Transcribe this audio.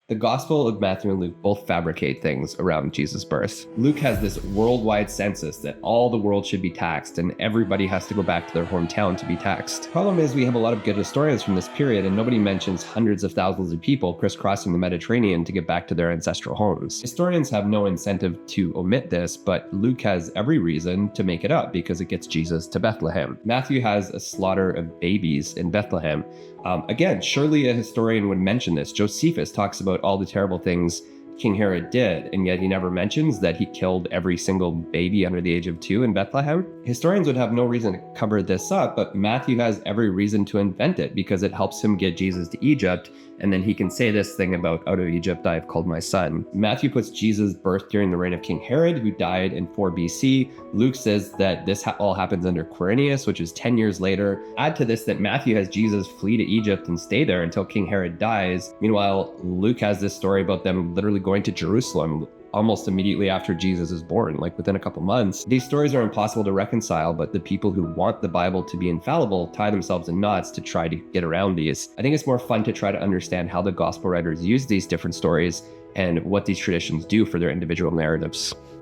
The Gospel of Matthew and Luke both fabricate things around Jesus' birth. Luke has this worldwide census that all the world should be taxed and everybody has to go back to their hometown to be taxed. Problem is, we have a lot of good historians from this period and nobody mentions hundreds of thousands of people crisscrossing the Mediterranean to get back to their ancestral homes. Historians have no incentive to omit this, but Luke has every reason to make it up because it gets Jesus to Bethlehem. Matthew has a slaughter of babies in Bethlehem. Again, surely a historian would mention this. Josephus talks about all the terrible things King Herod did, and yet he never mentions that he killed every single baby under the age of 2 in Bethlehem. Historians would have no reason to cover this up, but Matthew has every reason to invent it because it helps him get Jesus to Egypt, and then he can say this thing about out of Egypt I have called my son. Matthew puts Jesus' birth during the reign of King Herod, who died in 4 BC. Luke says that this all happens under Quirinius, which is 10 years later. Add to this that Matthew has Jesus flee to Egypt and stay there until King Herod dies. Meanwhile, Luke has this story about them literally going to Jerusalem almost immediately after Jesus is born, like within a couple months. These stories are impossible to reconcile, but the people who want the Bible to be infallible tie themselves in knots to try to get around these. I think it's more fun to try to understand how the gospel writers use these different stories and what these traditions do for their individual narratives.